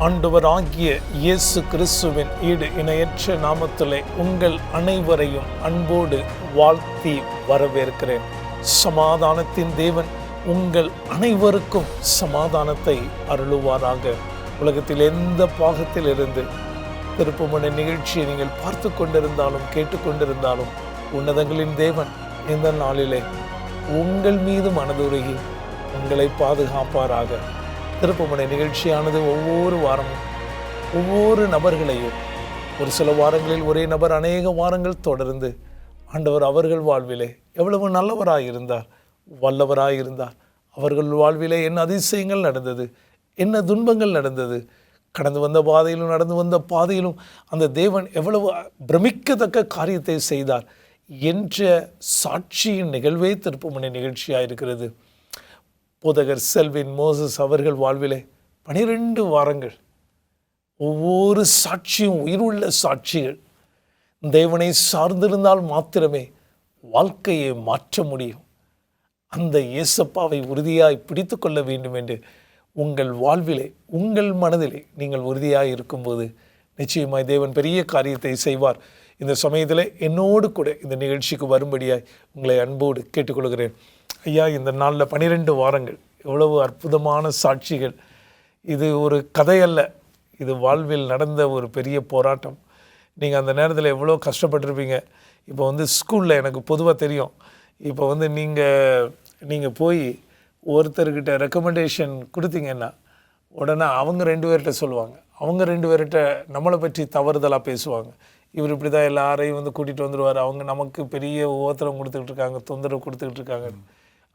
ஆண்டவராகிய இயேசு கிறிஸ்துவின் ஈடு இணையற்ற நாமத்திலே உங்கள் அனைவரையும் அன்போடு வாழ்த்தி வரவேற்கிறேன். சமாதானத்தின் தேவன் உங்கள் அனைவருக்கும் சமாதானத்தை அருளுவாராக. உலகத்தில் எந்த பாகத்தில் இருந்து திருப்புமுனை நிகழ்ச்சியை நீங்கள் பார்த்து கொண்டிருந்தாலும் கேட்டுக்கொண்டிருந்தாலும் உன்னதங்களின் தேவன் இந்த நாளிலே உங்கள் மீது மனதுருகி உங்களை பாதுகாப்பாராக. திருப்புமுனை நிகழ்ச்சியானது ஒவ்வொரு வாரமும் ஒவ்வொரு நபர்களையும், ஒரு சில வாரங்களில் ஒரே நபர் அநேக வாரங்கள் தொடர்ந்து ஆண்டவர் அவர்கள் வாழ்விலே எவ்வளவு நல்லவராயிருந்தார், வல்லவராயிருந்தார், அவர்கள் வாழ்விலே என்ன அதிசயங்கள் நடந்தது, என்ன துன்பங்கள் நடந்தது, கடந்து வந்த பாதையிலும் நடந்து வந்த பாதையிலும் அந்த தேவன் எவ்வளவு பிரமிக்கத்தக்க காரியத்தை செய்தார் என்ற சாட்சியின் நிகழ்வே திருப்புமுனை நிகழ்ச்சியாக இருக்கிறது. போதகர் செல்வின் மோசஸ் அவர்கள் வாழ்விலே 12 வாரங்கள் ஒவ்வொரு சாட்சியும் உயிருள்ள சாட்சிகள். தேவனை சார்ந்திருந்தால் மாத்திரமே வாழ்க்கையை மாற்ற முடியும். அந்த இயேசப்பாவை உறுதியாய் பிடித்து கொள்ள வேண்டும் என்று உங்கள் வாழ்விலே, உங்கள் மனதிலே நீங்கள் உறுதியாய் இருக்கும்போது நிச்சயமாய் தேவன் பெரிய காரியத்தை செய்வார். இந்த சமயத்தில் என்னோடு கூட இந்த நிகழ்ச்சிக்கு வரும்படியாய் உங்களை அன்போடு கேட்டுக்கொள்கிறேன். ஐயா, இந்த நாளில் 12 வாரங்கள் எவ்வளவு அற்புதமான சாட்சிகள். இது ஒரு கதையல்ல, இது வாழ்வில் நடந்த ஒரு பெரிய போராட்டம். நீங்கள் அந்த நேரத்தில் எவ்வளோ கஷ்டப்பட்டிருப்பீங்க. இப்போ ஸ்கூலில் எனக்கு பொதுவாக தெரியும். இப்போ நீங்கள் போய் ஒருத்தர்கிட்ட ரெக்கமெண்டேஷன் கொடுத்தீங்கன்னா உடனே அவங்க 2 பேர்கிட்ட சொல்லுவாங்க. அவங்க 2 பேர்கிட்ட நம்மளை பற்றி தவறுதலாக பேசுவாங்க. இவர் இப்படி தான் எல்லாரையும் கூட்டிகிட்டு வந்துடுவார், அவங்க நமக்கு பெரிய ஓத்திரம் கொடுத்துக்கிட்டு இருக்காங்க, தொந்தரவு கொடுத்துக்கிட்டு இருக்காங்க.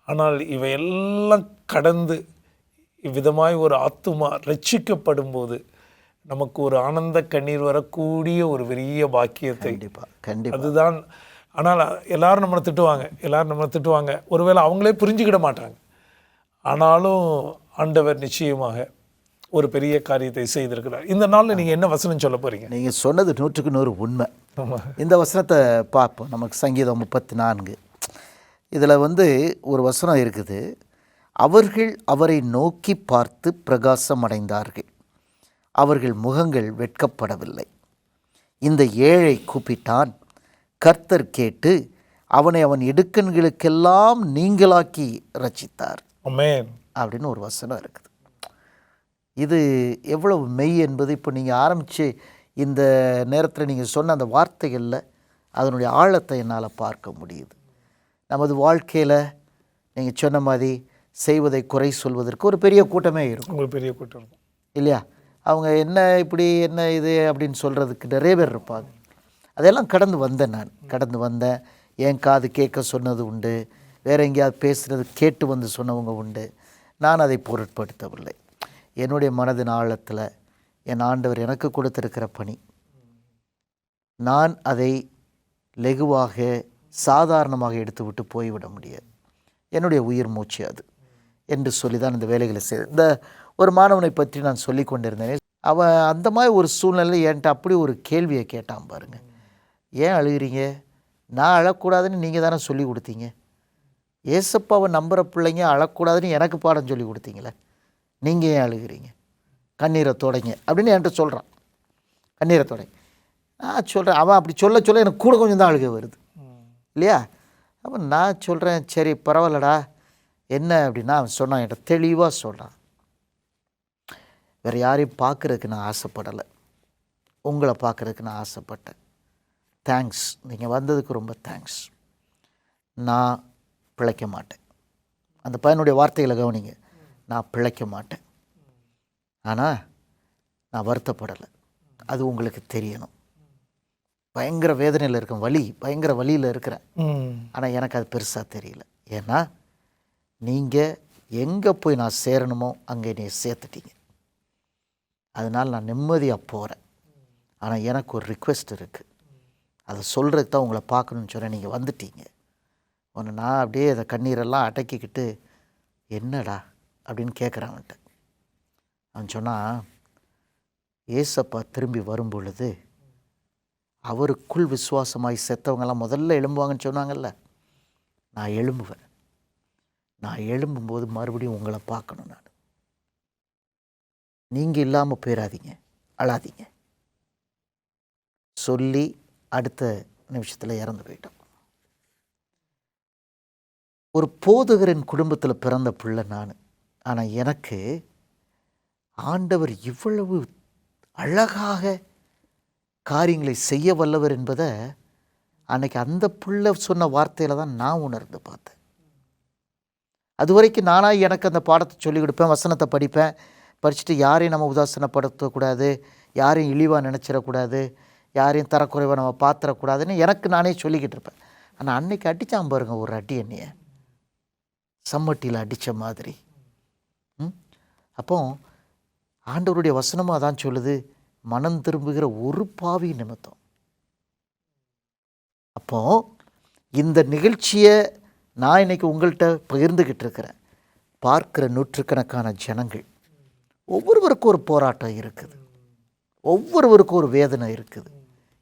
ஆனால் இவையெல்லாம் கடந்து இவ்விதமாய் ஒரு ஆத்துமா ரட்சிக்கப்படும் போது நமக்கு ஒரு ஆனந்த கண்ணீர் வரக்கூடிய ஒரு பெரிய பாக்கியத்தை கண்டிப்பாக அதுதான். ஆனால் எல்லாரும் நம்மளை திட்டுவாங்க, ஒருவேளை அவங்களே புரிஞ்சுக்கிட மாட்டாங்க. ஆனாலும் ஆண்டவர் நிச்சயமாக ஒரு பெரிய காரியத்தை செய்திருக்கிறார். இந்த நாளில் நீங்கள் என்ன வசனம் சொல்ல போகிறீங்க? நீங்கள் சொன்னது 100க்கு 100 உண்மை. இந்த வசனத்தை பார்ப்போம். நமக்கு சங்கீதம் 34 இதில் ஒரு வசனம் இருக்குது. அவர்கள் அவரை நோக்கி பார்த்து பிரகாசம் அடைந்தார்கள், அவர்கள் முகங்கள் வெட்கப்படவில்லை. இந்த ஏழை கூப்பிட்டான், கர்த்தர் கேட்டு அவனை அவன் இடுக்கண்களுக்கெல்லாம் நீங்களாக்கி ரட்சித்தார். ஆமென் அப்படின்னு ஒரு வசனம் இருக்குது. இது எவ்வளவு மெய் என்பது இப்போ நீங்கள் ஆரம்பித்து இந்த நேரத்தில் நீங்கள் சொன்ன அந்த வார்த்தைகளில் அதனுடைய ஆழத்தை என்னால் பார்க்க முடியுது. நமது வாழ்க்கையில் நீங்கள் சொன்ன மாதிரி செய்வதை குறை சொல்வதற்கு ஒரு பெரிய கூட்டமே இருக்கும். ஒரு பெரிய கூட்டம் இருக்கும் இல்லையா? அவங்க என்ன இப்படி என்ன இது அப்படின்னு சொல்கிறதுக்கு நிறைய பேர் இருப்பாங்க. அதெல்லாம் கடந்து வந்தேன். என் காது கேட்க சொன்னது உண்டு, வேறு எங்கேயாவது பேசுகிறது கேட்டு சொன்னவங்க உண்டு. நான் அதை பொருட்படுத்தவில்லை. என்னுடைய மனதின் ஆழத்தில் என் ஆண்டவர் எனக்கு கொடுத்திருக்கிற பணி, நான் அதை லெகுவாக சாதாரணமாக எடுத்து விட்டு போய்விட முடியாது. என்னுடைய உயிர் மூச்சு அது என்று சொல்லி தான் இந்த வேலைகளை செய்து. இந்த ஒரு மாணவனை பற்றி நான் சொல்லி கொண்டிருந்தேன். அவன் அந்த மாதிரி ஒரு சூழ்நிலையில் என்கிட்ட அப்படி ஒரு கேள்வியை கேட்டான் பாருங்க. ஏன் அழுகிறீங்க? நான் அழக்கூடாதுன்னு நீங்கள் தானே சொல்லி கொடுத்தீங்க. ஏசப்பாவை நம்புகிற பிள்ளைங்க அழக்கூடாதுன்னு எனக்கு பாடம் சொல்லி கொடுத்தீங்களே, நீங்கள் ஏன் அழுகிறீங்க? கண்ணீரை தொடங்க அப்படின்னு என்கிட்ட சொல்கிறான். கண்ணீரை தொடங்க. நான் சொல்கிறேன், அவன் அப்படி சொல்ல எனக்கு கூட கொஞ்சம் தான் அழுக வருது இல்லையா? அப்போ நான் சொல்கிறேன், சரி பரவாயில்லடா என்ன அப்படின்னா, அவன் சொன்னான், என்கிட்ட தெளிவாக சொல்கிறான், வேறு யாரையும் பார்க்குறதுக்கு நான் ஆசைப்படலை, உங்களை பார்க்குறதுக்கு நான் ஆசைப்பட்டேன். தேங்க்ஸ், நீங்கள் வந்ததுக்கு ரொம்ப தேங்க்ஸ். நான் பிழைக்க மாட்டேன். அந்த பையனுடைய வார்த்தைகளை கவனிங்க. நான் பிழைக்க மாட்டேன், ஆனால் நான் வருத்தப்படலை, அது உங்களுக்கு தெரியணும். பயங்கர வேதனையில் இருக்கேன், பயங்கர வலியில் இருக்கிறேன், ஆனால் எனக்கு அது பெருசாக தெரியல. ஏன்னா நீங்கள் எங்கே போய் நான் சேரணுமோ அங்கே நீ சேர்த்துட்டீங்க. அதனால் நான் நிம்மதியாக போகிறேன். ஆனால் எனக்கு ஒரு ரிக்வெஸ்ட் இருக்குது, அதை சொல்கிறதுக்கு தான் உங்களை பார்க்கணுன்னு சொன்னேன். நீங்கள் வந்துட்டீங்க. ஒன்று நான் அப்படியே அதை கண்ணீரெல்லாம் அடக்கிக்கிட்டு, என்னடா அப்படின்னு கேட்குறான். அவன் சொன்னான், ஏசப்பா திரும்பி வரும் பொழுது அவருக்குள் விசுவாசமாய் செத்தவங்கெல்லாம் முதல்ல எழும்புவாங்கன்னு சொன்னாங்கல்ல, நான் எழும்புவேன். நான் எழும்பும்போது மறுபடியும் உங்களை பார்க்கணும். நான் நீங்கள் இல்லாமல் போயிடாதீங்க, அழாதீங்க சொல்லி அடுத்த நிமிஷத்தில் இறந்து போயிட்டோம். ஒரு போதகரின் குடும்பத்தில் பிறந்த பிள்ளை நான். ஆனால் எனக்கு ஆண்டவர் இவ்வளவு அழகாக காரியங்களை செய்ய வல்லவர் என்பதை அன்னைக்கு அந்த பிள்ளை சொன்ன வார்த்தையில் தான் நான் உணர்ந்து பார்த்தேன். அது வரைக்கும் நானாக எனக்கு அந்த பாடத்தை சொல்லிக் கொடுப்பேன், வசனத்தை படிப்பேன், படிச்சுட்டு யாரையும் நம்ம உதாசனப்படுத்தக்கூடாது, யாரையும் இழிவாக நினச்சிடக்கூடாது, யாரையும் தரக்குறைவாக நம்ம பார்த்துடக்கூடாதுன்னு எனக்கு நானே சொல்லிக்கிட்டு இருப்பேன். ஆனால் அன்னைக்கு அடித்தான் பாருங்க ஒரு அடி, என்னைய சம்மட்டியில் அடித்த மாதிரி. அப்போ ஆண்டவருடைய வசனமும் அதான் சொல்லுது, மனம் திரும்புகிற ஒரு பாவி நிமித்தம். அப்போ இந்த நிகழ்ச்சியை நான் இன்னைக்கு உங்கள்கிட்ட பகிர்ந்துக்கிட்டு இருக்கிறேன். பார்க்கிற நூற்றுக்கணக்கான ஜனங்கள், ஒவ்வொருவருக்கும் ஒரு போராட்டம் இருக்குது, ஒவ்வொருவருக்கும் ஒரு வேதனை இருக்குது.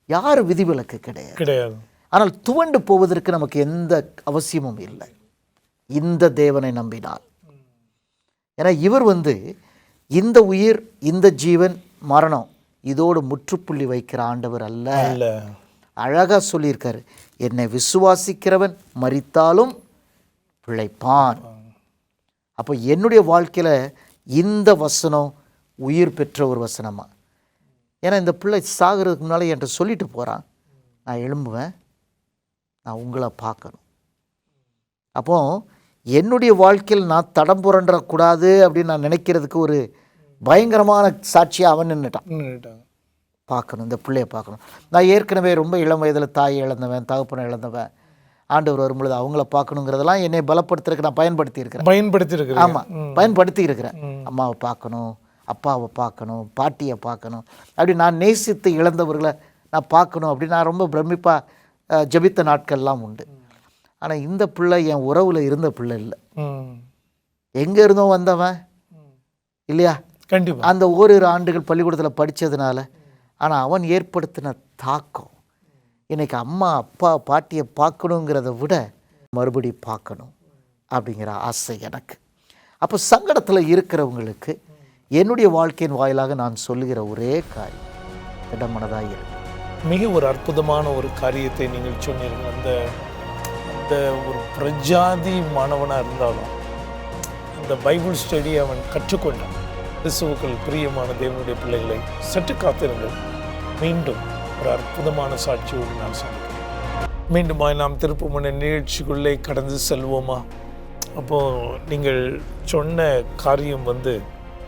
யாரும் விதிவிலக்கு கிடையாது. ஆனால் துவண்டு போவதற்கு நமக்கு எந்த அவசியமும் இல்லை இந்த தேவனை நம்பினால். ஏன்னா இவர் இந்த உயிர், இந்த ஜீவன், மரணம் இதோடு முற்றுப்புள்ளி வைக்கிற ஆண்டவர் அல்ல. அழகா சொல்லியிருக்காரு, என்னை விசுவாசிக்கிறவன் மரித்தாலும் பிழைப்பான். அப்போ என்னுடைய வாழ்க்கையில் இந்த வசனம் உயிர் பெற்ற ஒரு வசனமா. ஏன்னா இந்த பிள்ளை சாகிறதுக்கு முன்னால் என்கிட்ட சொல்லிட்டு போகிறான், நான் எழும்புவேன், நான் உங்களை பார்க்கணும். அப்போ என்னுடைய வாழ்க்கையில் நான் தடம் புரண்டக்கூடாது அப்படின்னு நான் நினைக்கிறதுக்கு ஒரு பயங்கரமான சாட்சியாக அவன் நின்றுட்டான். பார்க்கணும், இந்த பிள்ளையை பார்க்கணும். நான் ஏற்கனவே ரொம்ப இளம் வயதில் தாயை இழந்தவன், தகப்பனை இழந்தவன். ஆண்டவர் வரும்பொழுது அவங்கள பார்க்கணுங்கிறதெல்லாம் என்னை பலப்படுத்துறதுக்கு நான் பயன்படுத்தியிருக்கிறேன். ஆமாம், பயன்படுத்தி இருக்கிறேன். அம்மாவை பார்க்கணும், அப்பாவை பார்க்கணும், பாட்டியை பார்க்கணும், அப்படி நான் நேசித்து இழந்தவர்களை நான் பார்க்கணும் அப்படின்னு நான் ரொம்ப பிரமிப்பாக ஜபித்த நாட்கள்லாம் உண்டு. ஆனால் இந்த பிள்ளை என் உறவில் இருந்த பிள்ளை இல்லை, எங்கே இருந்தோ வந்தவன் இல்லையா. கண்டிப்பாக அந்த ஓரிரு ஆண்டுகள் பள்ளிக்கூடத்தில் படித்ததுனால. ஆனால் அவன் ஏற்படுத்தின தாக்கம் இன்றைக்கி அம்மா அப்பா பாட்டியை பார்க்கணுங்கிறத விட மறுபடி பார்க்கணும் அப்படிங்கிற ஆசை எனக்கு. அப்போ சங்கடத்தில் இருக்கிறவங்களுக்கு என்னுடைய வாழ்க்கையின் வாயிலாக நான் சொல்லுகிற ஒரே காரியம், இடமனதாக இருக்கு. மிக ஒரு அற்புதமான ஒரு காரியத்தை நீங்கள் சொன்னீர்கள். அந்த ஒரு பிரஜாதி மாணவனாக இருந்தாலும் அந்த பைபிள் ஸ்டடி அவன் கற்றுக்கொண்டான். கிறிஸ்துவுக்குள் பிரியமான தேவனுடைய பிள்ளைகளை சற்று காத்திருங்கள். மீண்டும் ஒரு அற்புதமான சாட்சியோடு நான் சந்திக்கிறேன். மீண்டும் நாம் திருப்பமான நிகழ்ச்சிக்குள்ளே கடந்து செல்வோமா? அப்போது நீங்கள் சொன்ன காரியம்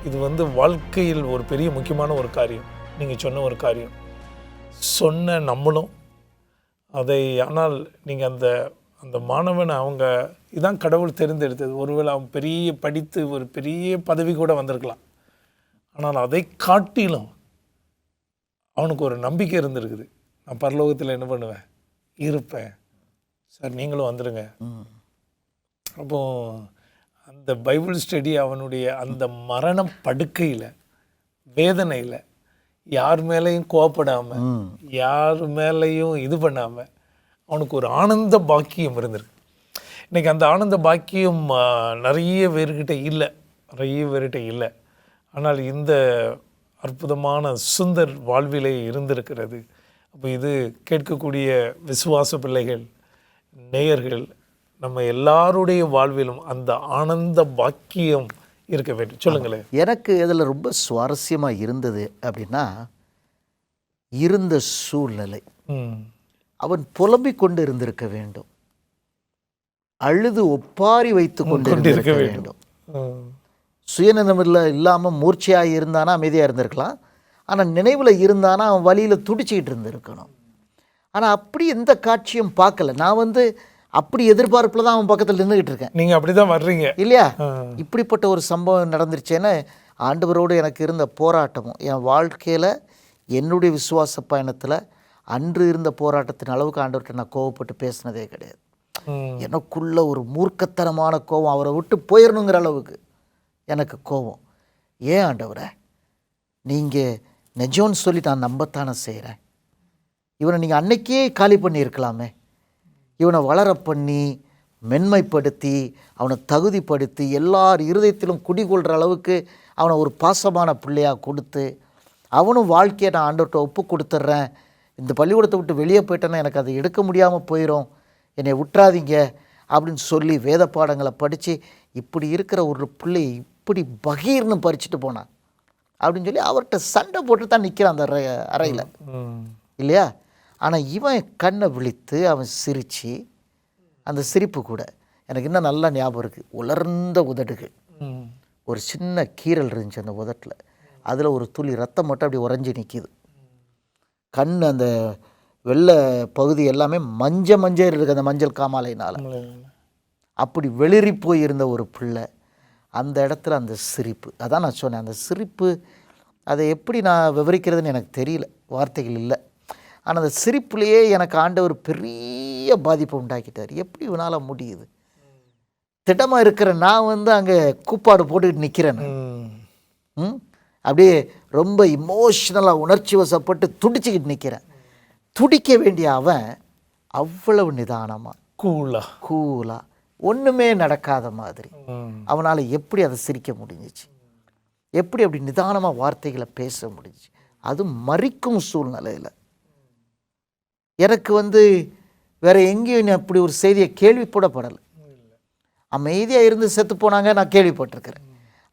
இது வாழ்க்கையில் ஒரு பெரிய முக்கியமான ஒரு காரியம். நீங்கள் சொன்ன ஒரு காரியம் சொன்ன நம்மளும் அதை, ஆனால் நீங்கள் அந்த மாணவனை அவங்க இதான் கடவுள் தெரிந்தெடுத்தது. ஒருவேளை அவன் பெரிய படித்து ஒரு பெரிய பதவி கூட வந்திருக்கலாம். ஆனால் அதை காட்டிலும் அவனுக்கு ஒரு நம்பிக்கை இருந்திருக்குது, நான் பரலோகத்தில் என்ன பண்ணுவேன், இருப்பேன் சார், நீங்களும் வந்துடுங்க. அப்போது அந்த பைபிள் ஸ்டடி அவனுடைய அந்த மரண படுக்கையில், வேதனையில் யார் மேலேயும் கோவப்படாமல், யார் மேலேயும் இது பண்ணாமல் அவனுக்கு ஒரு ஆனந்த பாக்கியம் இருந்திருக்கு. இன்றைக்கி அந்த ஆனந்த பாக்கியம் நிறைய பேர்கிட்ட இல்லை. ஆனால் இந்த அற்புதமான சுந்தர் வாழ்விலே இருந்திருக்கிறது. அப்போ இது கேட்கக்கூடிய விசுவாச பிள்ளைகள், நேயர்கள், நம்ம எல்லாருடைய வாழ்விலும் அந்த ஆனந்த பாக்கியம் இருக்க வேண்டும். சொல்லுங்களேன். எனக்கு இதில் ரொம்ப சுவாரஸ்யமாக இருந்தது அப்படின்னா, இருந்த சூழ்நிலை, அவன் புலம்பிக் கொண்டு இருந்திருக்க வேண்டும், அழுது ஒப்பாரி வைத்து கொண்டு இருக்க வேண்டும். சுயநினைவில் இல்லாமல் மூர்ச்சையாக இருந்தானா அமைதியாக இருந்திருக்கலாம். ஆனால் நினைவில் இருந்தானா அவன் வழியில் துடிச்சிக்கிட்டு இருந்திருக்கணும். ஆனால் அப்படி எந்த காட்சியும் பார்க்கல. நான் அப்படி எதிர்பார்ப்பில் தான் அவன் பக்கத்தில் நின்றுக்கிட்டு இருக்கேன். நீங்கள் அப்படி தான் வர்றீங்க இல்லையா? இப்படிப்பட்ட ஒரு சம்பவம் நடந்துருச்சேன்னு ஆண்டவரோடு எனக்கு இருந்த போராட்டமும், என் வாழ்க்கையில் என்னுடைய விசுவாச பயணத்தில் அன்று இருந்த போராட்டத்தின் அளவுக்கு ஆண்டவர்கிட்ட நான் கோவப்பட்டு பேசினதே கிடையாது. எனக்குள்ள ஒரு மூர்க்கத்தனமான கோபம், அவரை விட்டு போயிடணுங்கிற அளவுக்கு எனக்கு கோபம். ஏன் ஆண்டவரை, நீங்கள் நிஜம்னு சொல்லி நான் நம்பத்தானே செய்கிறேன். இவனை நீங்கள் அன்னைக்கே காலி பண்ணியிருக்கலாமே, இவனை வளர பண்ணி மென்மைப்படுத்தி அவனை தகுதிப்படுத்தி எல்லார் இருதயத்திலும் குடிகொள்கிற அளவுக்கு அவனை ஒரு பாசமான பிள்ளையாக கொடுத்து அவனும் வாழ்க்கையை நான் ஆண்டவர்கிட்ட ஒப்பு கொடுத்துட்றேன், இந்த பள்ளிக்கூடத்தை விட்டு வெளியே போயிட்டேன்னா எனக்கு அதை எடுக்க முடியாமல் போயிடும், என்னை விட்டுறாதீங்க அப்படின்னு சொல்லி வேத பாடங்களை படித்து இப்படி இருக்கிற ஒரு பிள்ளை இப்படி பகீர்னு பறிச்சுட்டு போனான் அப்படின்னு சொல்லி அவர்கிட்ட சண்டை போட்டு தான் நிற்கிறான் அந்த அறையில் இல்லையா. ஆனால் இவன் கண்ணை விழித்து அவன் சிரித்து, அந்த சிரிப்பு கூட எனக்கு இன்னும் நல்லா ஞாபகம் இருக்குது. உலர்ந்த உதடுகள், ஒரு சின்ன கீரல் இருந்துச்சு அந்த உதட்டில், அதில் ஒரு துளி ரத்தம் மட்டும் அப்படி உறைஞ்சி நிற்கிது. கண் அந்த வெள்ளை பகுதி எல்லாமே மஞ்சள் இருக்குது அந்த மஞ்சள் காமாலையினால். அப்படி வெளிரி போய் இருந்த ஒரு பிள்ளை அந்த இடத்துல அந்த சிரிப்பு, அதான் நான் சொன்னேன் அந்த சிரிப்பு, அதை எப்படி நான் விவரிக்கிறதுன்னு எனக்கு தெரியல, வார்த்தைகள் இல்லை. ஆனால் அந்த சிரிப்புலேயே எனக்கு ஆண்டவர் பெரிய பாதிப்பை உண்டாக்கிட்டார். எப்படி இவனால் முடியுது? திட்டமாக இருக்கிற நான் அங்கே கூப்பாடு போட்டுக்கிட்டு நிற்கிறேன். அப்படியே ரொம்ப இமோஷ்னலாக உணர்ச்சி வசப்பட்டு துடிச்சிக்கிட்டு நிற்கிறேன். துடிக்க வேண்டிய அவன் அவ்வளவு நிதானமாக கூலா ஒன்றுமே நடக்காத மாதிரி அவனால் எப்படி அதை சிரிக்க முடிஞ்சிச்சு? எப்படி அப்படி நிதானமாக வார்த்தைகளை பேச முடிஞ்சிச்சு? அது மறிக்கும் சூழ்நிலையில். எனக்கு வேற எங்கேயும் அப்படி ஒரு செய்தியை கேள்விப்படப்படலை. அமைதியாக இருந்து செத்து போனாங்க நான் கேள்விப்பட்டிருக்கிறேன்.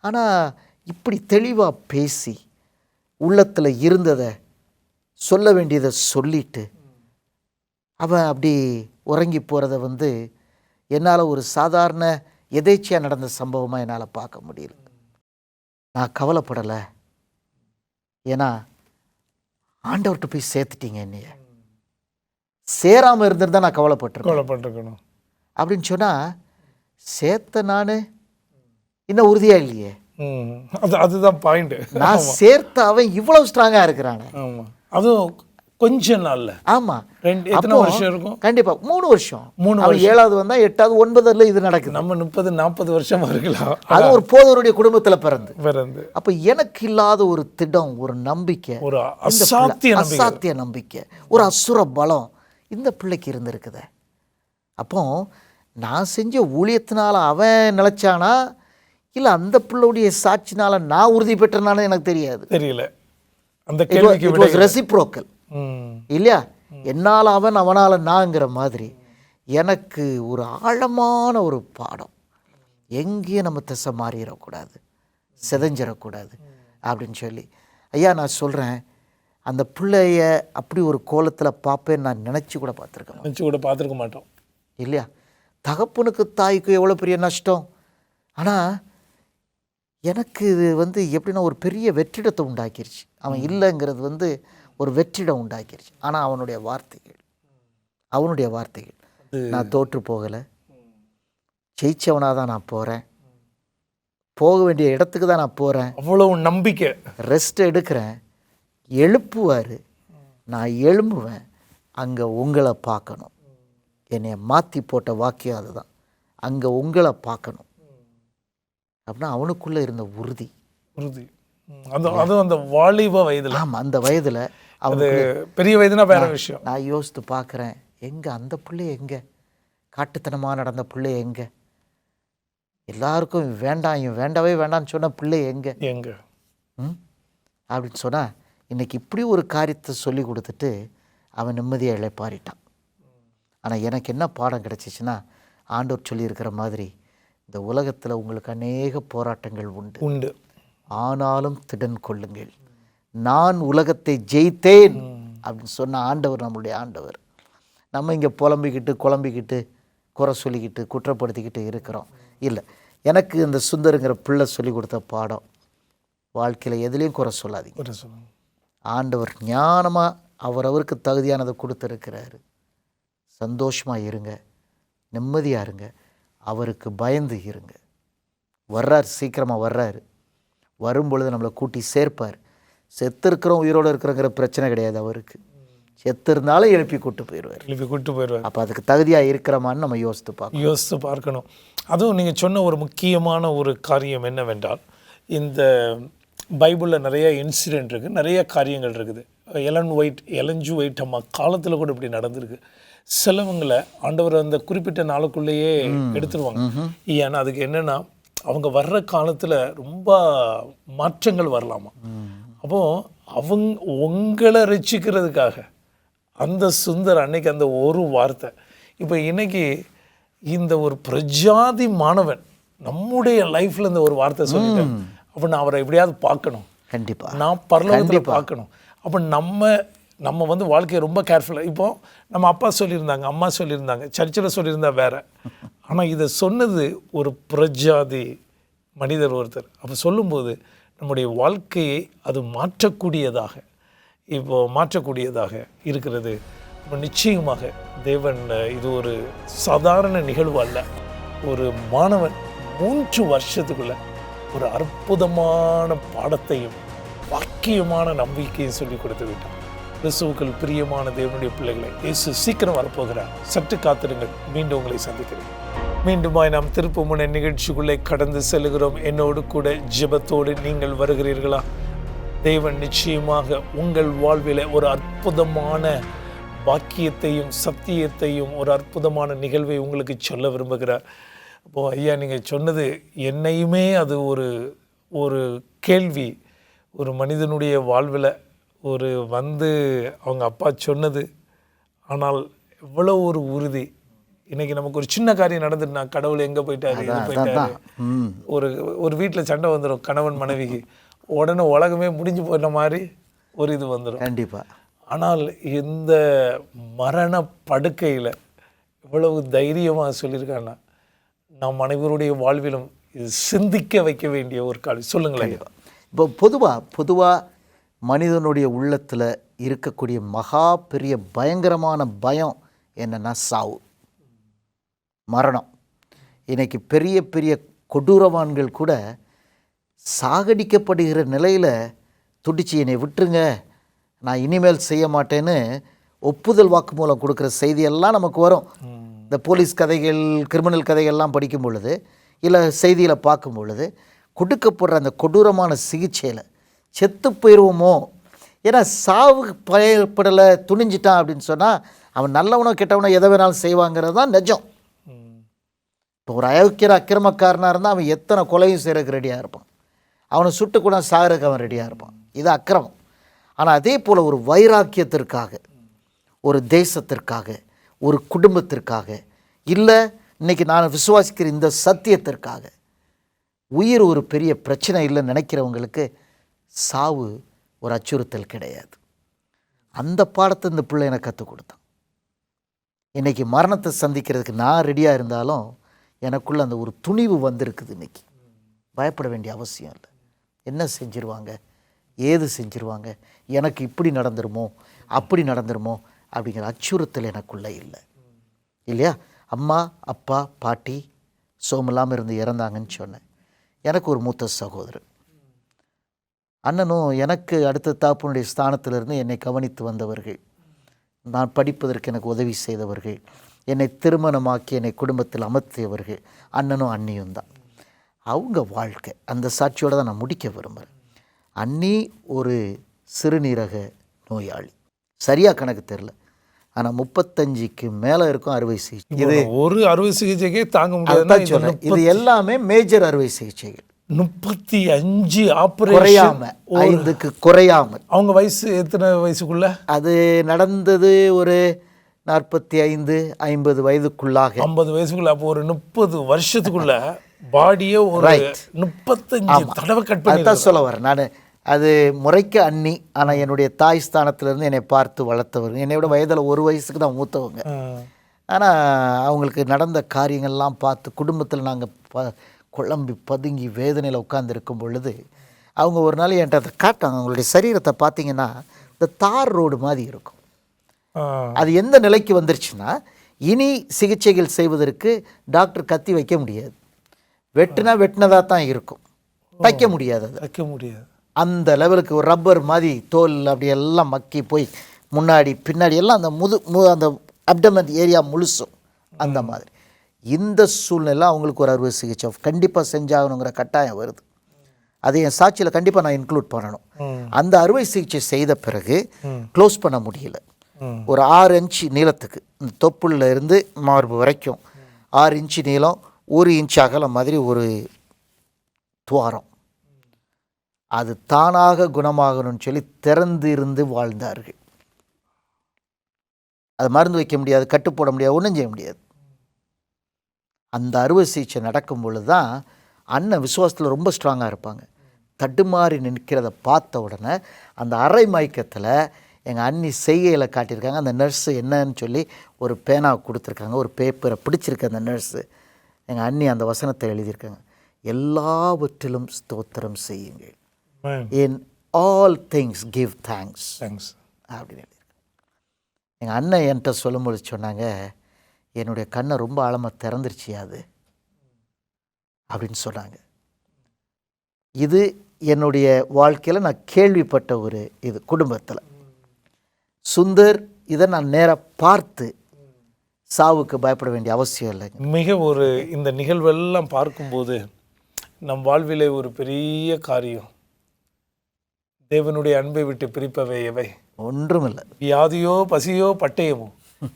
ஆனால் இப்படி தெளிவாக பேசி உள்ளத்தில் இருந்ததை சொல்ல வேண்டியதை சொல்லிட்டு அவன் அப்படி உறங்கி போகிறத என்னால் ஒரு சாதாரண எதேச்சியாக நடந்த சம்பவமாக என்னால் பார்க்க முடியல. நான் கவலைப்படலை, ஏன்னா ஆண்டவர்கிட்ட போய் சேர்த்துட்டீங்க, என்னைய சேராமல் இருந்திருந்தா நான் கவலைப்பட்டிருக்கணும் அப்படின்னு சொன்னால், சேர்த்த நான் இன்னும் உறுதியாக இல்லையே. அதுதான் பாயிண்ட். நான் சேர்த்த அவன் இவ்வளவு ஸ்ட்ராங்காக இருக்கிறானே. அதுவும் கொஞ்ச நாள்ல. ஆமாம், எத்தனை வருஷம் இருக்கும்? கண்டிப்பா 3 வருஷம். 7வது வந்தா 8வது 9வது இது நடக்குது. நம்ம 30-40 வருஷமா இருக்கலாம். அது ஒரு போதவருடைய குடும்பத்தில் பிறந்து அப்ப எனக்கு இல்லாத ஒரு திடம், ஒரு நம்பிக்கை, ஒரு அசாத்திய நம்பிக்கை, ஒரு அசுர பலம் இந்த பிள்ளைக்கு இருந்திருக்குது. அப்போ நான் செஞ்ச ஊழியத்தினால அவன் நிலைச்சானா இல்லை அந்த பிள்ளையுடைய சாட்சினால நான் உறுதி பெற்றனாலும் எனக்கு தெரியல. அந்த கேள்விக்கு ரெசிப்ரோக்கல் இல்லையா? என்னால் அவன் அவனால் நான்ங்கிற மாதிரி எனக்கு ஒரு ஆழமான ஒரு பாடம். எங்கேயும் நம்ம திசை மாறிடக்கூடாது, சிதைஞ்சிடக்கூடாது அப்படின்னு சொல்லி, ஐயா நான் சொல்கிறேன், அந்த பிள்ளைய அப்படி ஒரு கோலத்தில் பார்ப்பேன்னு நான் நினச்சி கூட பார்த்துருக்க மாட்டோம் இல்லையா? தகப்பனுக்கு தாய்க்கு எவ்வளோ பெரிய நஷ்டம். ஆனால் எனக்கு இது எப்படின்னா ஒரு பெரிய வெற்றிடத்தை உண்டாக்கிருச்சு. அவன் இல்லைங்கிறது ஒரு வெற்றிடம் உண்டாக்கிருச்சு. ஆனால் அவனுடைய வார்த்தைகள் நான் தோற்று போகலை, ஜெயிச்சவனாக தான் நான் போகிறேன், போக வேண்டிய இடத்துக்கு தான் நான் போகிறேன், அவ்வளவு நம்பிக்கை, ரெஸ்ட் எடுக்கிறேன், எழுப்புவார், நான் எழும்புவேன், அங்கே உங்களை பார்க்கணும். என்னை மாற்றி போட்ட வாக்கியம் அதுதான், அங்கே உங்களை பார்க்கணும் அப்படின்னா அவனுக்குள்ளே இருந்த உறுதி. அதுவும் அந்த வாலிப வயதில். ஆமாம், அந்த வயதில் அவனுக்கு பெரிய வயதுனா வேற விஷயம். நான் யோசித்து பார்க்குறேன், எங்கே அந்த பிள்ளை, எங்கே காட்டுத்தனமாக நடந்த பிள்ளை, எங்கே எல்லாருக்கும் இவன் வேண்டவே வேண்டான்னு சொன்ன பிள்ளை எங்கே அப்படின்னு சொன்னால், இன்றைக்கி இப்படி ஒரு காரியத்தை சொல்லி கொடுத்துட்டு அவன் நிம்மதியாக இளைப்பாறிட்டான். ஆனால் எனக்கு என்ன பாடம் கிடச்சிச்சின்னா, ஆண்டவர் சொல்லியிருக்கிற மாதிரி இந்த உலகத்தில் உங்களுக்கு அநேக போராட்டங்கள் உண்டு, ஆனாலும் திடன் கொள்ளுங்கள், நான் உலகத்தை ஜெயித்தேன் அப்படின்னு சொன்ன ஆண்டவர் நம்மளுடைய ஆண்டவர். நம்ம இங்கே குழம்பிக்கிட்டு குறை சொல்லிக்கிட்டு குற்றப்படுத்திக்கிட்டு இருக்கிறோம். இல்லை, எனக்கு இந்த சுந்தருங்கிற பிள்ளை சொல்லி கொடுத்த பாடம், வாழ்க்கையில் எதுலேயும் குறை சொல்லாதீங்க. ஆண்டவர் ஞானமாக அவருக்கு தகுதியானதை கொடுத்துருக்கிறாரு. சந்தோஷமாக இருங்க, நிம்மதியாக இருங்க, அவருக்கு பயந்து இருங்க. சீக்கிரமாக வர்றாரு, வரும்பொழுது நம்மளை கூட்டி சேர்ப்பார். செத்து இருக்கிறோம் உயிரோடு இருக்கிறோங்கிற பிரச்சனை கிடையாது அவருக்கு. செத்து இருந்தாலும் எழுப்பி கூட்டு போயிடுவார். அப்போ அதுக்கு தகுதியாக இருக்கிறோமான்னு நம்ம யோசித்து பார்க்கணும். அதுவும் நீங்கள் சொன்ன ஒரு முக்கியமான ஒரு காரியம் என்னவென்றால், இந்த பைபிளில் நிறைய இன்சிடெண்ட் இருக்குது, நிறைய காரியங்கள் இருக்குது. எலன் ஜி ஒயிட் அம்மா காலத்தில் கூட இப்படி நடந்திருக்கு. சிலவங்களை ஆண்டவர் அந்த குறிப்பிட்ட நாளுக்குள்ளேயே எடுத்துருவாங்க. ஏன்னா அதுக்கு என்னன்னா அவங்க வர்ற காலத்தில் ரொம்ப மாற்றங்கள் வரலாமா. அப்போது உங்களை ரட்சிக்கிறதுக்காக அந்த சுந்தர் அன்னைக்கு அந்த ஒரு வார்த்தை. இப்போ இன்னைக்கு இந்த ஒரு பிரஜாதி மாணவன் நம்முடைய லைஃப்பில் இந்த ஒரு வார்த்தை சொல்லிட்டேன். அப்போ நான் அவரை எப்படியாவது பார்க்கணும், கண்டிப்பாக நான் பரலோகத்தில் பார்க்கணும். அப்போ நம்ம வந்து வாழ்க்கையை ரொம்ப கேர்ஃபுல்லாக, இப்போது நம்ம அப்பா சொல்லியிருந்தாங்க, அம்மா சொல்லியிருந்தாங்க, சர்ச்சில் சொல்லியிருந்தா வேற. ஆனால் இதை சொன்னது ஒரு பிரஜாதி மனிதர் ஒருத்தர். அப்போ சொல்லும்போது நம்முடைய வாழ்க்கையை அது மாற்றக்கூடியதாக இருக்கிறது. அப்போ நிச்சயமாக தேவன் இது ஒரு சாதாரண நிகழ்வு அல்ல. ஒரு மாணவன் 3 வருஷத்துக்குள்ள ஒரு அற்புதமான பாடத்தையும் வாக்கியமான நம்பிக்கையும் சொல்லி கொடுத்து விட்டான். கிறிஸ்துவுக்குள் பிரியமான தேவனுடைய பிள்ளைகளை, இயேசு சீக்கிரம் வரப்போகிறார். சற்று காத்திருங்கள். மீண்டும் உங்களை சந்திக்கிறேன். மீண்டுமாய் நாம் திருப்புமுனை நிகழ்ச்சிக்குள்ளே கடந்து செல்கிறோம். என்னோடு கூட ஜெபத்தோடு நீங்கள் வருகிறீர்களா? தேவன் நிச்சயமாக உங்கள் வாழ்வில் ஒரு அற்புதமான வாக்கியத்தையும் சத்தியத்தையும் ஒரு அற்புதமான நிகழ்வை உங்களுக்கு சொல்ல விரும்புகிறார். அப்போது ஐயா, நீங்கள் சொன்னது என்னையுமே அது ஒரு கேள்வி. ஒரு மனிதனுடைய வாழ்வில் அவங்க அப்பா சொன்னது, ஆனால் எவ்வளோ ஒரு உறுதி. இன்றைக்கி நமக்கு ஒரு சின்ன காரியம் நடந்துட்டுனா கடவுள் எங்கே போயிட்டாரு, எங்கே போயிட்டாரு. ஒரு வீட்டில் சண்டை வந்துடும் கணவன் மனைவிக்கு, உடனே உலகமே முடிஞ்சு போயிட்ட மாதிரி ஒரு இது வந்துடும். கண்டிப்பாக. ஆனால் இந்த மரண படுக்கையில் எவ்வளவு தைரியமாக சொல்லியிருக்காங்கன்னா, நம் அனைவருடைய வாழ்விலும் இது சிந்திக்க வைக்க வேண்டிய ஒரு காலம். சொல்லுங்களேன். இப்போ பொதுவாக மனிதனுடைய உள்ளத்தில் இருக்கக்கூடிய மகா பெரிய பயங்கரமான பயம் என்னென்னா சாவு, மரணம். இன்றைக்கி பெரிய பெரிய கொடூரவான்கள் கூட சாகடிக்கப்படுகிற நிலையில் துடிச்சு என்னை விட்டுருங்க, நான் இனிமேல் செய்ய மாட்டேன்னு ஒப்புதல் வாக்குமூலம் கொடுக்குற செய்தியெல்லாம் நமக்கு வரும். இந்த போலீஸ் கதைகள், கிரிமினல் கதைகள்லாம் படிக்கும் பொழுது, இல்லை செய்தியில் பார்க்கும் பொழுது, கொடுக்கப்படுற அந்த கொடூரமான சிகிச்சையில் செத்து போயிடுவோமோ, ஏன்னா சாவு பயப்படலை, துணிஞ்சிட்டான் அப்படின்னு சொன்னால் அவன் நல்லவனோ கெட்டவனோ எதை வேணாலும் செய்வாங்கிறது தான் நிஜம். இப்போ ஒரு அக்கிரமக்காரனாக இருந்தால் அவன் எத்தனை கொலையும் செய்கிறதுக்கு ரெடியாக இருப்பான், அவனை சுட்டு கூட சாகிறதுக்கு அவன் ரெடியாக இருப்பான். இது அக்கிரமம். ஆனால் அதே போல் ஒரு வைராக்கியத்திற்காக, ஒரு தேசத்திற்காக, ஒரு குடும்பத்திற்காக, இல்லை இன்றைக்கி நான் விசுவாசிக்கிற இந்த சத்தியத்திற்காக உயிர் ஒரு பெரிய பிரச்சனை இல்லைன்னு நினைக்கிறவங்களுக்கு சாவு ஒரு அச்சுறுத்தல் கிடையாது. அந்த பாடத்தை இந்த பிள்ளை எனக்கு கற்றுக் கொடுத்தான். இன்றைக்கி மரணத்தை சந்திக்கிறதுக்கு நான் ரெடியாக இருந்தாலும் எனக்குள்ளே அந்த ஒரு துணிவு வந்திருக்குது. இன்றைக்கி பயப்பட வேண்டிய அவசியம் இல்லை. என்ன செஞ்சிருவாங்க, ஏது செஞ்சிருவாங்க, எனக்கு இப்படி நடந்துருமோ அப்படி நடந்துருமோ அப்படிங்கிற அச்சுறுத்தல் எனக்குள்ளே இல்லை. இல்லையா? அம்மா அப்பா பாட்டி சோமில்லாமல் இருந்து இறந்தாங்கன்னு சொன்னேன். எனக்கு ஒரு மூத்த சகோதரர், அண்ணனும் எனக்கு அடுத்த தாப்பனுடைய ஸ்தானத்திலிருந்து என்னை கவனித்து வந்தவர்கள், நான் படிப்பதற்கு எனக்கு உதவி செய்தவர்கள், என்னை திருமணமாக்கி என்னை குடும்பத்தில் அமர்த்தியவர்கள் அண்ணனும் அண்ணியும் தான். அவங்க வாழ்க்கை அந்த சாட்சியோடு தான் நான் முடிக்க விரும்புகிறேன். அண்ணி ஒரு சிறுநீரக நோயாளி, சரியாக கணக்கு தெரில, ஆனால் 35க்கு மேலே இருக்கும் அறுவை சிகிச்சை. இது ஒரு அறுவை சிகிச்சைக்கே தாங்க முடியாது. இது எல்லாமே மேஜர் அறுவை சிகிச்சைகள். 35 குறையாமல், 5க்கு குறையாமல். அவங்க வயசு எத்தனை வயசுக்குள்ள அது நடந்தது? ஒரு 45-50 வயதுக்குள்ளாக. 50 வயசுக்குள்ள. அப்போ ஒரு 30 வருஷத்துக்குள்ள பாடியே ஒரு 35 தடவை கட் பண்ணி தான் சொல்ல வரேன் நான். அது முறைக்கு அண்ணி, ஆனால் என்னுடைய தாய் ஸ்தானத்திலேருந்து என்னை பார்த்து வளர்த்தவங்க. என்னை விட வயதில் 1 வயசுக்கு தான் மூத்தவங்க. ஆனால் அவங்களுக்கு நடந்த காரியங்கள்லாம் பார்த்து குடும்பத்தில் நாங்கள் குழம்பி பதுங்கி வேதனையில் உட்கார்ந்துருக்கும் பொழுது அவங்க ஒரு நாள் என்கிட்ட அதை காட்டாங்க. அவங்களுடைய சரீரத்தை பார்த்தீங்கன்னா இந்த தார் ரோடு மாதிரி இருக்கும். அது எந்த நிலைக்கு வந்துருச்சுன்னா, இனி சிகிச்சைகள் செய்வதற்கு டாக்டர் கத்தி வைக்க முடியாது, வெட்டினதாக தான் இருக்கும், தைக்க முடியாது, அது வைக்க முடியாது. அந்த லெவலுக்கு ஒரு ரப்பர் மாதிரி தோல் அப்படி எல்லாம் மக்கி போய் முன்னாடி பின்னாடி எல்லாம் அந்த அந்த அப்டமன் ஏரியா முழுசும் அந்த மாதிரி. இந்த சூழ்நிலை அவங்களுக்கு ஒரு அறுவை சிகிச்சை கண்டிப்பாக செஞ்சாகணுங்கிற கட்டாயம் வருது. அது என் சாட்சியில் கண்டிப்பாக நான் இன்க்ளூட் பண்ணணும். அந்த அறுவை சிகிச்சை செய்த பிறகு க்ளோஸ் பண்ண முடியல. ஒரு 6 இன்ச்சு நீளத்துக்கு, இந்த தொப்புளில் இருந்து மார்பு வரைக்கும் 6 இன்ச்சு நீளம், 1 இன்ச் அகலம் மாதிரி ஒரு துவாரம். அது தானாக குணமாகணும்னு சொல்லி திறந்து இருந்து வாழ்ந்தார்கள். அது மருந்து வைக்க முடியாது, கட்டு போட முடியாது, ஒன்றும் செய்ய முடியாது. அந்த அறுவை சிகிச்சை நடக்கும் பொழுது தான் அண்ணன் விசுவாசத்தில் ரொம்ப ஸ்ட்ராங்காக இருப்பாங்க. தடுமாறி நிற்கிறத பார்த்த உடனே அந்த அரை மயக்கத்தில் எங்கள் அண்ணி செய்கையில் காட்டியிருக்காங்க. அந்த நர்ஸு என்னன்னு சொல்லி ஒரு பேனாவை கொடுத்துருக்காங்க, ஒரு பேப்பரை பிடிச்சிருக்க அந்த நர்ஸு. எங்கள் அண்ணி அந்த வசனத்தை எழுதியிருக்காங்க, எல்லாவற்றிலும் ஸ்தோத்திரம் செய்யுங்கள், in all things give thanks அப்படின்னு எழுதியிருக்காங்க. எங்கள் அண்ணன் என்கிட்ட சொல்லும்போது சொன்னாங்க, என்னுடைய கண்ணை ரொம்ப ஆழமாக திறந்துருச்சு அது அப்படின்னு சொன்னாங்க. இது என்னுடைய வாழ்க்கையில் நான் கேள்விப்பட்ட ஒரு இது. குடும்பத்தில் சுந்தர் இதை நான் நேராக பார்த்து சாவுக்கு பயப்பட வேண்டிய அவசியம் இல்லைங்க. மிக ஒரு இந்த நிகழ்வெல்லாம் பார்க்கும்போது நம் வாழ்விலே ஒரு பெரிய காரியம், தேவனுடைய அன்பை விட்டு பிரிப்பவை எவை? ஒன்றுமில்லை. வியாதியோ பசியோ பட்டயமோ,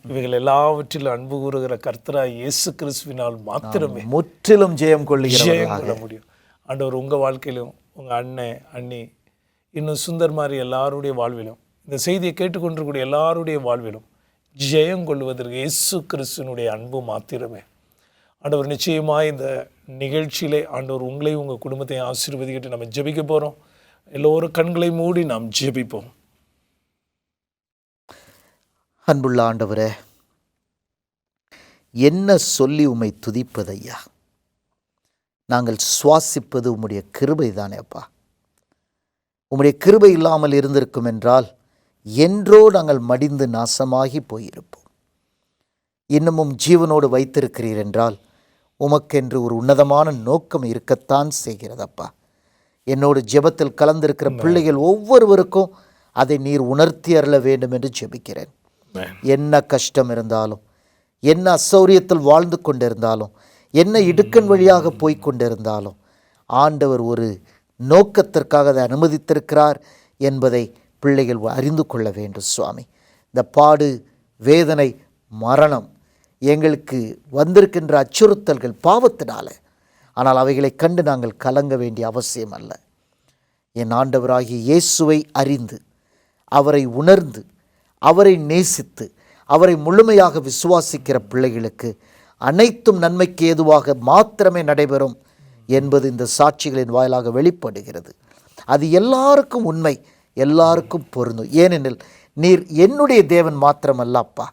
இவைகள் எல்லாவற்றிலும் அன்பு கூறுகிற கர்த்தராய் இயேசு கிறிஸ்துவினால் மாத்திரமே முற்றிலும் ஜெயம் கொள்ள முடியும். ஆண்டவர் உங்கள் வாழ்க்கையிலும், உங்கள் அண்ணன் அண்ணி, இன்னும் சுந்தர் மாதிரி எல்லாருடைய வாழ்விலும், இந்த செய்தியை கேட்டுக்கொண்டிருக்கூடிய எல்லாருடைய வாழ்விலும் ஜெயம் கொள்வதற்கு இயேசு கிறிஸ்துவனுடைய அன்பு மாத்திரமே. ஆண்டவர் நிச்சயமாக இந்த நிகழ்ச்சியிலே ஆண்டவர் உங்களையும் உங்கள் குடும்பத்தையும் ஆசீர்வதிக்கிட்டு நம்ம ஜெபிக்க போகிறோம். எல்லோரும் கண்களை மூடி நாம் ஜெபிப்போம். அன்புள்ள ஆண்டவரே, என்ன சொல்லி உம்மை துதிப்பதையா? நாங்கள் சுவாசிப்பது உம்முடைய கிருபை தானே அப்பா. உம்முடைய கிருபை இல்லாமல் இருந்திருக்கும் என்றால் என்றோ நாங்கள் மடிந்து நாசமாகி போயிருப்போம். இன்னமும் ஜீவனோடு வைத்திருக்கிறீர் என்றால் உமக்கென்று ஒரு உன்னதமான நோக்கம் இருக்கத்தான் செய்கிறதப்பா. என்னோடு ஜெபத்தில் கலந்திருக்கிற பிள்ளைகள் ஒவ்வொருவருக்கும் அதை நீர் உணர்த்தி அருள வேண்டும் என்று ஜெபிக்கிறேன். என்ன கஷ்டம் இருந்தாலும், என்ன அசௌரியத்தில் வாழ்ந்து கொண்டிருந்தாலும், என்ன இடுக்கண் வழியாக போய் கொண்டிருந்தாலும், ஆண்டவர் ஒரு நோக்கத்திற்காக அதை அனுமதித்திருக்கிறார் என்பதை பிள்ளைகள் அறிந்து கொள்ள வேண்டும் சுவாமி. இந்த பாடு, வேதனை, மரணம் எங்களுக்கு வந்திருக்கின்ற அச்சுறுத்தல்கள் பாவத்தினால, ஆனால் அவைகளை கண்டு நாங்கள் கலங்க வேண்டிய அவசியம் அல்ல. என் ஆண்டவராகிய இயேசுவை அறிந்து, அவரை உணர்ந்து, அவரை நேசித்து, அவரை முழுமையாக விசுவாசிக்கிற பிள்ளைகளுக்கு அனைத்தும் நன்மைக்கு ஏதுவாக மாத்திரமே நடைபெறும் என்பது இந்த சாட்சிகளின் வாயிலாக வெளிப்படுகிறது. அது எல்லாருக்கும் உண்மை, எல்லாருக்கும் பொருந்தும். ஏனெனில் நீர் என்னுடைய தேவன் மாத்திரமல்ல அப்பா,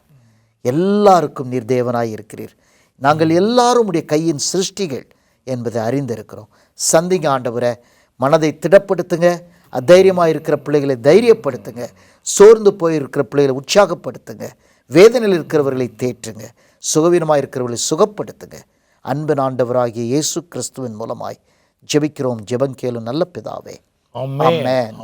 எல்லாருக்கும் நீர் தேவனாய் இருக்கிறீர். நாங்கள் எல்லாரும் உடைய கையின் சிருஷ்டிகள் என்பதை அறிந்திருக்கிறோம். சந்திங்க ஆண்டவரே, மனதை திடப்படுத்துங்க, அதைரியமாக இருக்கிற பிள்ளைகளை தைரியப்படுத்துங்க, சோர்ந்து போயிருக்கிற பிள்ளைகளை உற்சாகப்படுத்துங்க, வேதனையில் இருக்கிறவர்களை தேற்றுங்க, சுகவீனமாக இருக்கிறவர்களை சுகப்படுத்துங்க. அன்பின் ஆண்டவராகிய இயேசு கிறிஸ்துவின் மூலமாய் ஜெபிக்கிறோம், ஜெபங்கேளும் நல்ல பிதாவே. ஆமென்.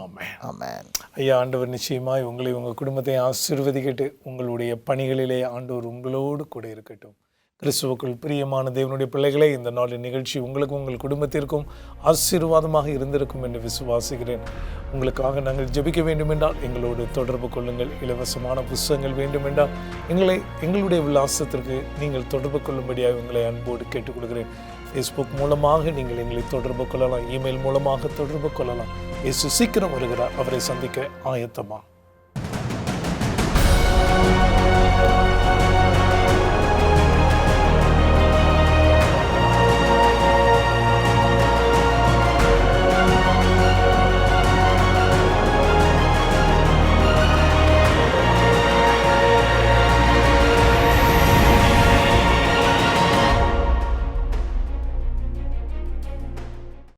ஆமென். ஐயா, ஆண்டவர் நிச்சயமாய் உங்களை உங்கள் குடும்பத்தை ஆசீர்வதிக்கட்டு. உங்களுடைய பணிகளிலே ஆண்டவர் உங்களோடு கூட இருக்கட்டும். கிறிஸ்துவுக்குள் பிரியமான தேவனுடைய பிள்ளைகளே, இந்த நாளின் நிகழ்ச்சி உங்களுக்கும் உங்கள் குடும்பத்திற்கும் ஆசீர்வாதமாக இருந்திருக்கும் என்று விசுவாசிக்கிறேன். உங்களுக்காக நாங்கள் ஜெபிக்க வேண்டுமென்றால் எங்களோடு தொடர்பு கொள்ளுங்கள். இலவசமான புத்தகங்கள் வேண்டுமென்றால் எங்களுடைய விலாசத்திற்கு நீங்கள் தொடர்பு கொள்ளும்படியாக உங்களை அன்போடு கேட்டுக்கொள்கிறேன். ஃபேஸ்புக் மூலமாக நீங்கள் எங்களை தொடர்பு கொள்ளலாம், இமெயில் மூலமாக தொடர்பு கொள்ளலாம். இயேசு சீக்கிரம் வருகிறார், அவரை சந்திக்க ஆயத்தமா.